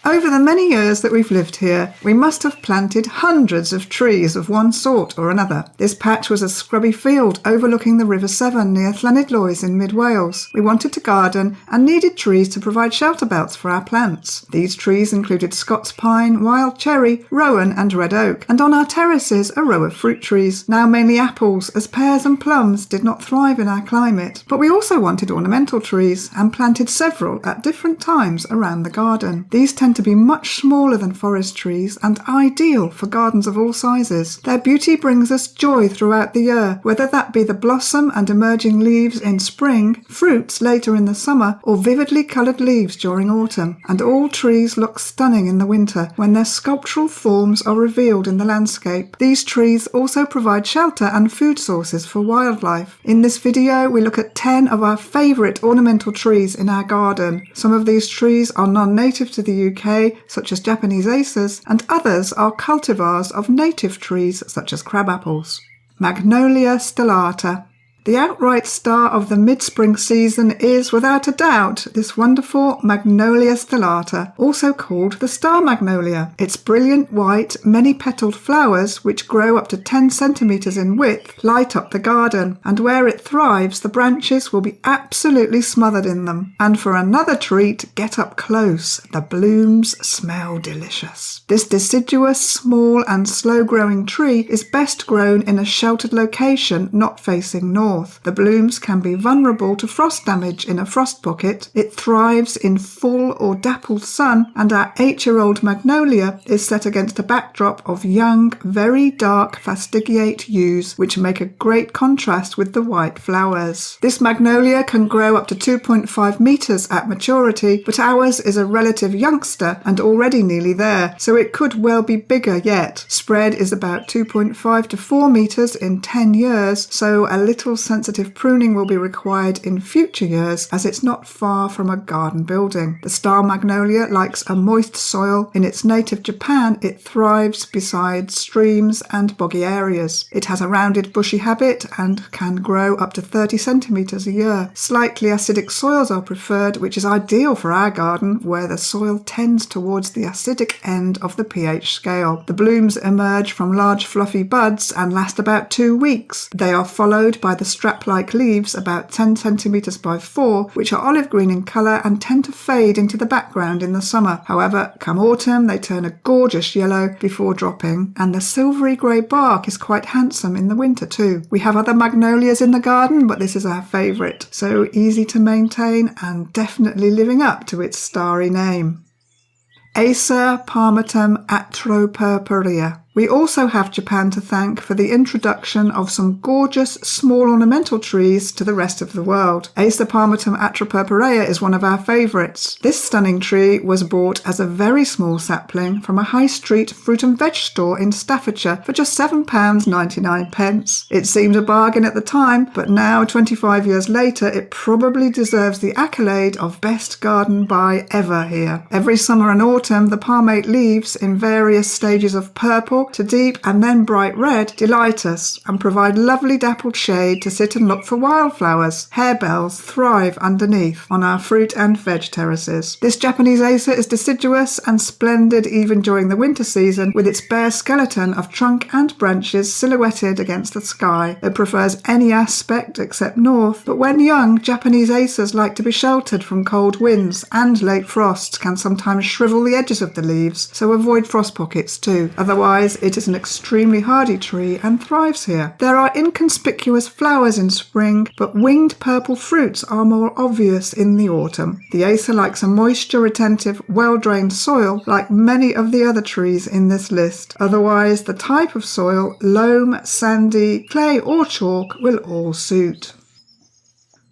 Over the many years that we've lived here, we must have planted hundreds of trees of one sort or another. This patch was a scrubby field overlooking the River Severn near Llanidloes in mid-Wales. We wanted to garden and needed trees to provide shelter belts for our plants. These trees included Scots pine, wild cherry, rowan and red oak, and on our terraces a row of fruit trees, now mainly apples, as pears and plums did not thrive in our climate. But we also wanted ornamental trees and planted several at different times around the garden. These tend to be much smaller than forest trees and ideal for gardens of all sizes. Their beauty brings us joy throughout the year, whether that be the blossom and emerging leaves in spring, fruits later in the summer, or vividly coloured leaves during autumn. And all trees look stunning in the winter when their sculptural forms are revealed in the landscape. These trees also provide shelter and food sources for wildlife. In this video we look at 10 of our favourite ornamental trees in our garden. Some of these trees are non-native to the UK, such as Japanese acers, and others are cultivars of native trees such as crabapples. Magnolia stellata. The outright star of the mid-spring season is, without a doubt, this wonderful Magnolia stellata, also called the star magnolia. Its brilliant white, many-petalled flowers, which grow up to 10 centimetres in width, light up the garden, and where it thrives, the branches will be absolutely smothered in them. And for another treat, get up close. The blooms smell delicious. This deciduous, small and slow-growing tree is best grown in a sheltered location not facing north. The blooms can be vulnerable to frost damage in a frost pocket. It thrives in full or dappled sun, and our 8-year-old magnolia is set against a backdrop of young, very dark fastigiate yews, which make a great contrast with the white flowers. This magnolia can grow up to 2.5 metres at maturity, but ours is a relative youngster and already nearly there, so it could well be bigger yet. Spread is about 2.5 to 4 metres in 10 years, so a little sensitive pruning will be required in future years as it's not far from a garden building. The star magnolia likes a moist soil. In its native Japan, it thrives beside streams and boggy areas. It has a rounded bushy habit and can grow up to 30 centimetres a year. Slightly acidic soils are preferred, which is ideal for our garden where the soil tends towards the acidic end of the pH scale. The blooms emerge from large fluffy buds and last about 2 weeks. They are followed by the strap-like leaves about 10 centimetres by 4, which are olive green in colour and tend to fade into the background in the summer. However, come autumn they turn a gorgeous yellow before dropping, and the silvery grey bark is quite handsome in the winter too. We have other magnolias in the garden, but this is our favourite. So easy to maintain and definitely living up to its starry name. Acer, palmatum, Atropurpureum. We also have Japan to thank for the introduction of some gorgeous small ornamental trees to the rest of the world. Acer palmatum Atropurpureum is one of our favourites. This stunning tree was bought as a very small sapling from a high street fruit and veg store in Staffordshire for just £7.99. It seemed a bargain at the time, but now 25 years later it probably deserves the accolade of best garden buy ever here. Every summer and autumn the palmate leaves in various stages of purple to deep and then bright red delight us and provide lovely dappled shade to sit and look for wildflowers. Harebells thrive underneath on our fruit and veg terraces. This Japanese Acer is deciduous and splendid even during the winter season, with its bare skeleton of trunk and branches silhouetted against the sky. It prefers any aspect except north, but when young, Japanese Acers like to be sheltered from cold winds, and late frosts can sometimes shrivel the edges of the leaves, so avoid frost pockets too. Otherwise, it is an extremely hardy tree and thrives here. There are inconspicuous flowers in spring, but winged purple fruits are more obvious in the autumn. The Acer likes a moisture-retentive, well-drained soil like many of the other trees in this list. Otherwise, the type of soil, loam, sandy, clay or chalk, will all suit.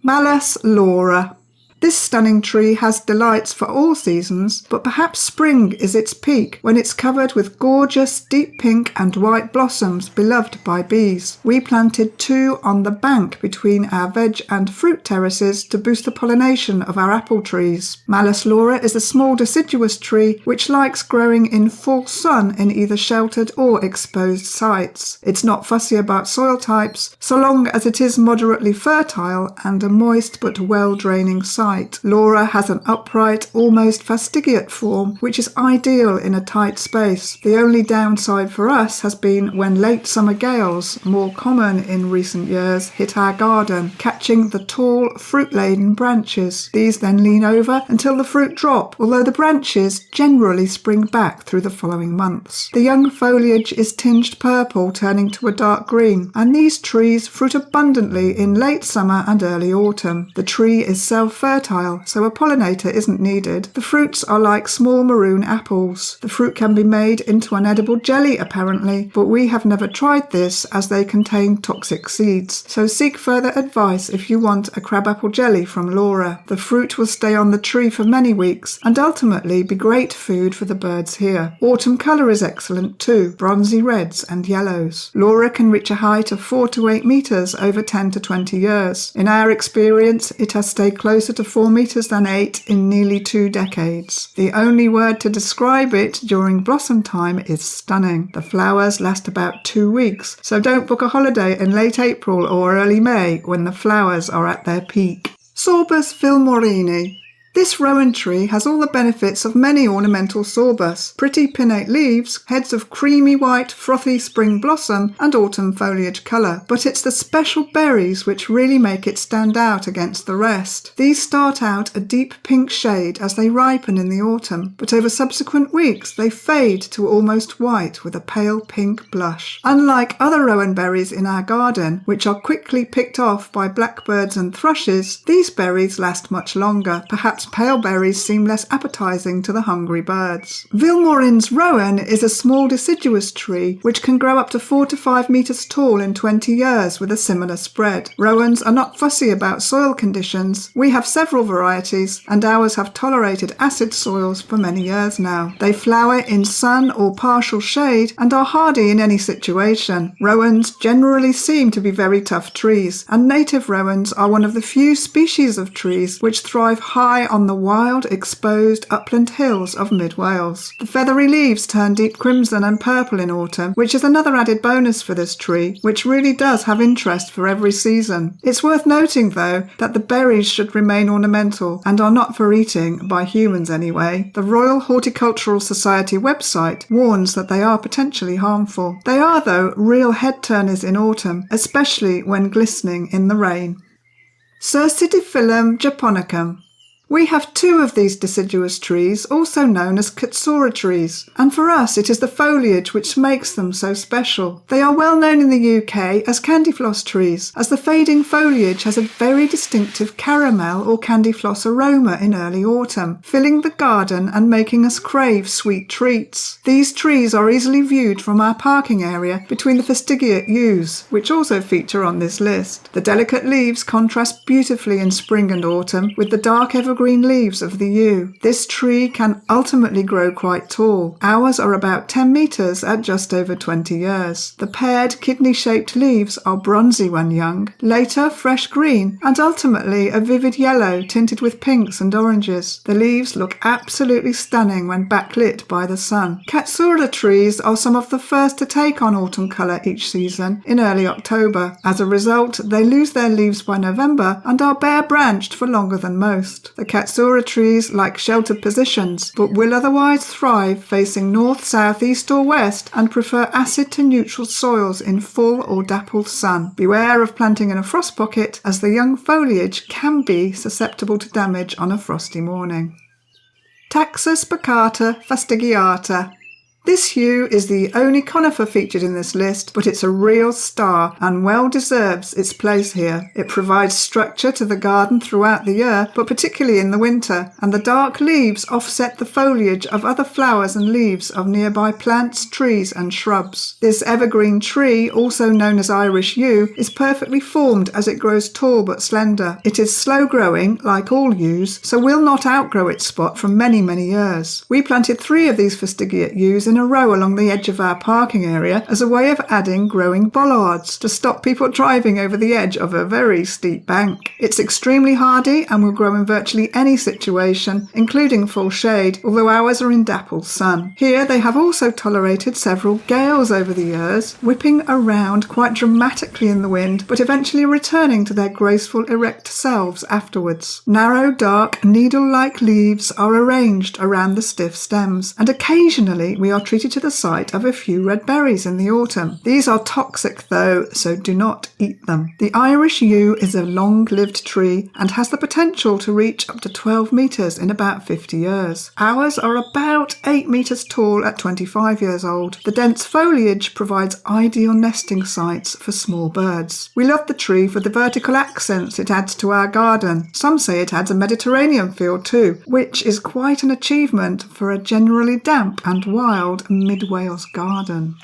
Malus laura. This stunning tree has delights for all seasons, but perhaps spring is its peak when it's covered with gorgeous deep pink and white blossoms beloved by bees. We planted 2 on the bank between our veg and fruit terraces to boost the pollination of our apple trees. Malus laura is a small deciduous tree which likes growing in full sun in either sheltered or exposed sites. It's not fussy about soil types, so long as it is moderately fertile and a moist but well-draining site. sight. Laura has an upright, almost fastigiate form, which is ideal in a tight space. The only downside for us has been when late summer gales, more common in recent years, hit our garden, catching the tall, fruit-laden branches. These then lean over until the fruit drop, although the branches generally spring back through the following months. The young foliage is tinged purple, turning to a dark green, and these trees fruit abundantly in late summer and early autumn. The tree is self-fertile, so a pollinator isn't needed. The fruits are like small maroon apples. The fruit can be made into an edible jelly apparently, but we have never tried this as they contain toxic seeds, so seek further advice if you want a crabapple jelly from Laura. The fruit will stay on the tree for many weeks and ultimately be great food for the birds here. Autumn colour is excellent too, bronzy reds and yellows. Laura can reach a height of 4 to 8 metres over 10 to 20 years. In our experience, it has stayed closer to 4 metres than 8 in nearly 2 decades. The only word to describe it during blossom time is stunning. The flowers last about 2 weeks, so don't book a holiday in late April or early May when the flowers are at their peak. Sorbus vilmorinii. This rowan tree has all the benefits of many ornamental Sorbus: pretty pinnate leaves, heads of creamy white frothy spring blossom and autumn foliage colour. But it's the special berries which really make it stand out against the rest. These start out a deep pink shade as they ripen in the autumn, but over subsequent weeks they fade to almost white with a pale pink blush. Unlike other rowan berries in our garden, which are quickly picked off by blackbirds and thrushes, these berries last much longer. Perhaps pale berries seem less appetizing to the hungry birds. Vilmorin's rowan is a small deciduous tree which can grow up to 4 to 5 metres tall in 20 years with a similar spread. Rowans are not fussy about soil conditions. We have several varieties and ours have tolerated acid soils for many years now. They flower in sun or partial shade and are hardy in any situation. Rowans generally seem to be very tough trees, and native rowans are one of the few species of trees which thrive high on the wild, exposed upland hills of mid-Wales. The feathery leaves turn deep crimson and purple in autumn, which is another added bonus for this tree, which really does have interest for every season. It's worth noting, though, that the berries should remain ornamental and are not for eating, by humans anyway. The Royal Horticultural Society website warns that they are potentially harmful. They are, though, real head-turners in autumn, especially when glistening in the rain. Cercidiphyllum japonicum. We have 2 of these deciduous trees, also known as katsura trees, and for us it is the foliage which makes them so special. They are well known in the UK as candyfloss trees, as the fading foliage has a very distinctive caramel or candyfloss aroma in early autumn, filling the garden and making us crave sweet treats. These trees are easily viewed from our parking area between the fastigiate yews, which also feature on this list. The delicate leaves contrast beautifully in spring and autumn with the dark evergreen leaves of the yew. This tree can ultimately grow quite tall. Ours are about 10 metres at just over 20 years. The paired kidney-shaped leaves are bronzy when young, later fresh green, and ultimately a vivid yellow tinted with pinks and oranges. The leaves look absolutely stunning when backlit by the sun. Katsura trees are some of the first to take on autumn colour each season in early October. As a result, they lose their leaves by November and are bare-branched for longer than most. The katsura trees like sheltered positions, but will otherwise thrive facing north, south, east or west and prefer acid to neutral soils in full or dappled sun. Beware of planting in a frost pocket, as the young foliage can be susceptible to damage on a frosty morning. Taxus baccata fastigiata. This yew is the only conifer featured in this list, but it's a real star and well deserves its place here. It provides structure to the garden throughout the year, but particularly in the winter, and the dark leaves offset the foliage of other flowers and leaves of nearby plants, trees and shrubs. This evergreen tree, also known as Irish yew, is perfectly formed as it grows tall but slender. It is slow growing, like all yews, so will not outgrow its spot for many, many years. We planted 3 of these fastigiate yews in in a row along the edge of our parking area as a way of adding growing bollards to stop people driving over the edge of a very steep bank. It's extremely hardy and will grow in virtually any situation, including full shade, although ours are in dappled sun. Here they have also tolerated several gales over the years, whipping around quite dramatically in the wind, but eventually returning to their graceful erect selves afterwards. Narrow, dark, needle-like leaves are arranged around the stiff stems, and occasionally we are treated to the sight of a few red berries in the autumn. These are toxic though, so do not eat them. The Irish yew is a long-lived tree and has the potential to reach up to 12 metres in about 50 years. Ours are about 8 metres tall at 25 years old. The dense foliage provides ideal nesting sites for small birds. We love the tree for the vertical accents it adds to our garden. Some say it adds a Mediterranean feel too, which is quite an achievement for a generally damp and wild mid-Wales garden.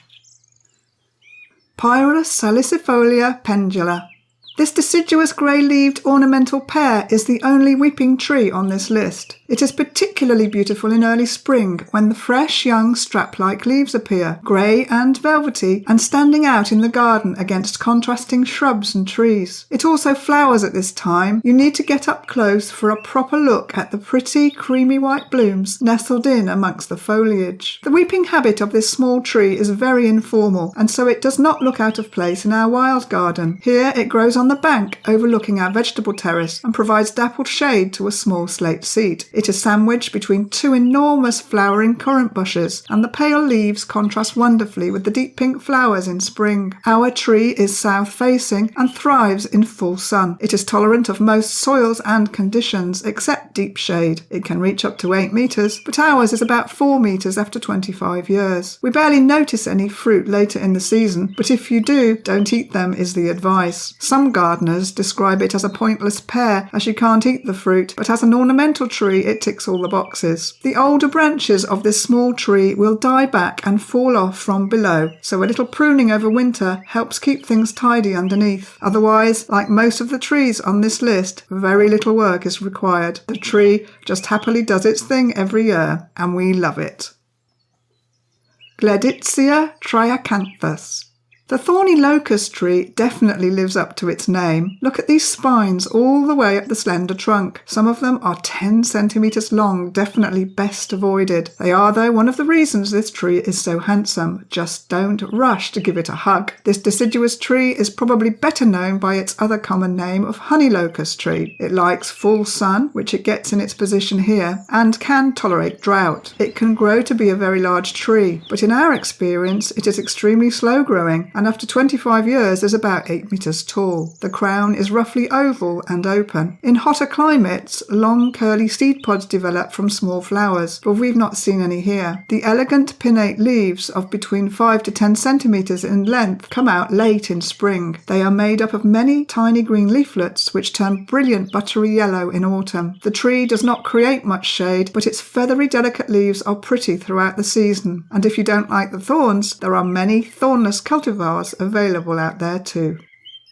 Pyrus salicifolia pendula. This deciduous grey-leaved ornamental pear is the only weeping tree on this list. It is particularly beautiful in early spring when the fresh young strap-like leaves appear, grey and velvety, and standing out in the garden against contrasting shrubs and trees. It also flowers at this time. You need to get up close for a proper look at the pretty creamy white blooms nestled in amongst the foliage. The weeping habit of this small tree is very informal, and so it does not look out of place in our wild garden. Here it grows on the bank overlooking our vegetable terrace and provides dappled shade to a small slate seat. It is sandwiched between two enormous flowering currant bushes, and the pale leaves contrast wonderfully with the deep pink flowers in spring. Our tree is south-facing and thrives in full sun. It is tolerant of most soils and conditions, except deep shade. It can reach up to 8 metres, but ours is about 4 metres after 25 years. We barely notice any fruit later in the season, but if you do, don't eat them is the advice. Some gardeners describe it as a pointless pear, as you can't eat the fruit, but as an ornamental tree it ticks all the boxes. The older branches of this small tree will die back and fall off from below, so a little pruning over winter helps keep things tidy underneath. Otherwise, like most of the trees on this list, very little work is required. The tree just happily does its thing every year, and we love it. Gleditsia triacanthos. The thorny locust tree definitely lives up to its name. Look at these spines all the way up the slender trunk. Some of them are 10 centimetres long, definitely best avoided. They are, though, one of the reasons this tree is so handsome. Just don't rush to give it a hug. This deciduous tree is probably better known by its other common name of honey locust tree. It likes full sun, which it gets in its position here, and can tolerate drought. It can grow to be a very large tree, but in our experience it is extremely slow growing, and after 25 years is about 8 metres tall. The crown is roughly oval and open. In hotter climates, long curly seed pods develop from small flowers, but we've not seen any here. The elegant pinnate leaves of between 5 to 10 centimetres in length come out late in spring. They are made up of many tiny green leaflets which turn brilliant buttery yellow in autumn. The tree does not create much shade, but its feathery delicate leaves are pretty throughout the season, and if you don't like the thorns, there are many thornless cultivars available out there too.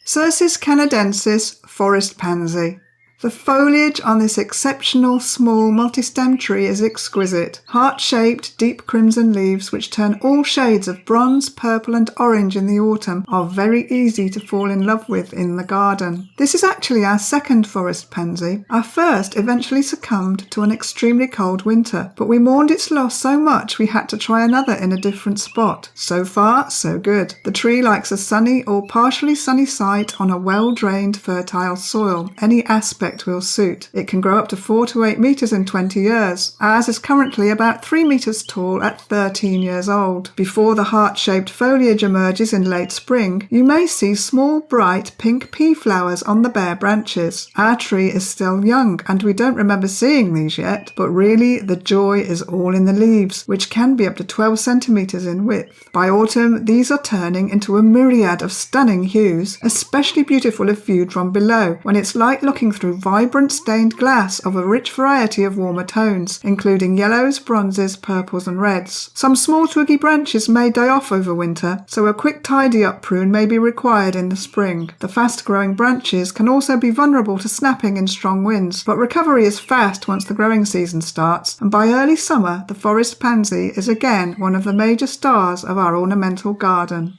Cercis canadensis forest pansy. The foliage on this exceptional small multi-stem tree is exquisite. Heart-shaped, deep crimson leaves which turn all shades of bronze, purple and orange in the autumn are very easy to fall in love with in the garden. This is actually our second forest pansy. Our first eventually succumbed to an extremely cold winter, but we mourned its loss so much we had to try another in a different spot. So far, so good. The tree likes a sunny or partially sunny site on a well-drained, fertile soil. Any aspect will suit. It can grow up to 4 to 8 metres in 20 years. Ours is currently about 3 metres tall at 13 years old. Before the heart-shaped foliage emerges in late spring, you may see small bright pink pea flowers on the bare branches. Our tree is still young and we don't remember seeing these yet, but really the joy is all in the leaves, which can be up to 12 centimetres in width. By autumn, these are turning into a myriad of stunning hues, especially beautiful if viewed from below, when it's like looking through vibrant stained glass of a rich variety of warmer tones, including yellows, bronzes, purples and reds. Some small twiggy branches may die off over winter, so a quick tidy-up prune may be required in the spring. The fast-growing branches can also be vulnerable to snapping in strong winds, but recovery is fast once the growing season starts, and by early summer the forest pansy is again one of the major stars of our ornamental garden.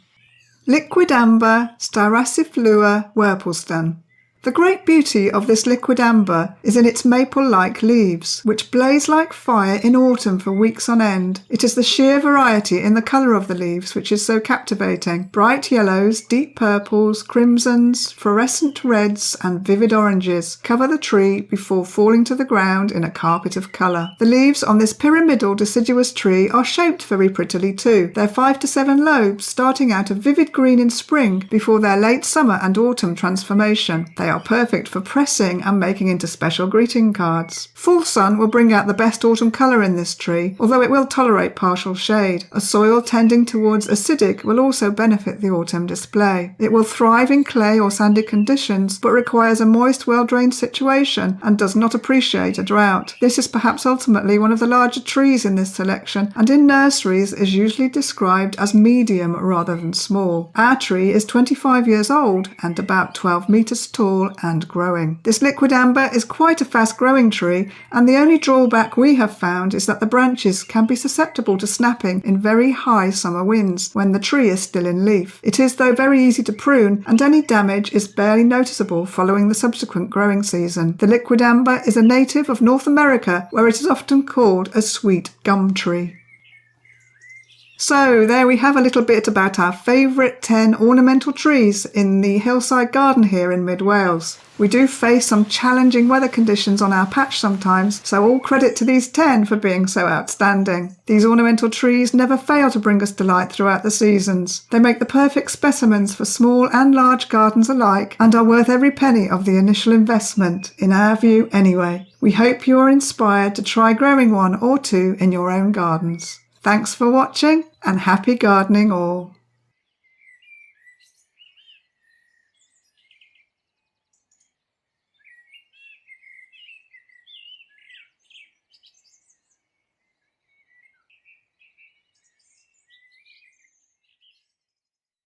Liquidamber, styraciflua, Worplesdon. The great beauty of this liquidamber is in its maple-like leaves, which blaze like fire in autumn for weeks on end. It is the sheer variety in the colour of the leaves which is so captivating. Bright yellows, deep purples, crimsons, fluorescent reds and vivid oranges cover the tree before falling to the ground in a carpet of colour. The leaves on this pyramidal deciduous tree are shaped very prettily too, their 5 to 7 lobes starting out a vivid green in spring before their late summer and autumn transformation. They are perfect for pressing and making into special greeting cards. Full sun will bring out the best autumn colour in this tree, although it will tolerate partial shade. A soil tending towards acidic will also benefit the autumn display. It will thrive in clay or sandy conditions, but requires a moist, well-drained situation and does not appreciate a drought. This is perhaps ultimately one of the larger trees in this selection, and in nurseries is usually described as medium rather than small. Our tree is 25 years old and about 12 metres tall and growing. This liquidamber is quite a fast-growing tree, and the only drawback we have found is that the branches can be susceptible to snapping in very high summer winds when the tree is still in leaf. It is, though, very easy to prune, and any damage is barely noticeable following the subsequent growing season. The liquidamber is a native of North America, where it is often called a sweet gum tree. So there we have a little bit about our favourite 10 ornamental trees in the hillside garden here in mid Wales. We do face some challenging weather conditions on our patch sometimes, so all credit to these 10 for being so outstanding. These ornamental trees never fail to bring us delight throughout the seasons. They make the perfect specimens for small and large gardens alike and are worth every penny of the initial investment, in our view anyway. We hope you are inspired to try growing one or two in your own gardens. Thanks for watching and happy gardening all.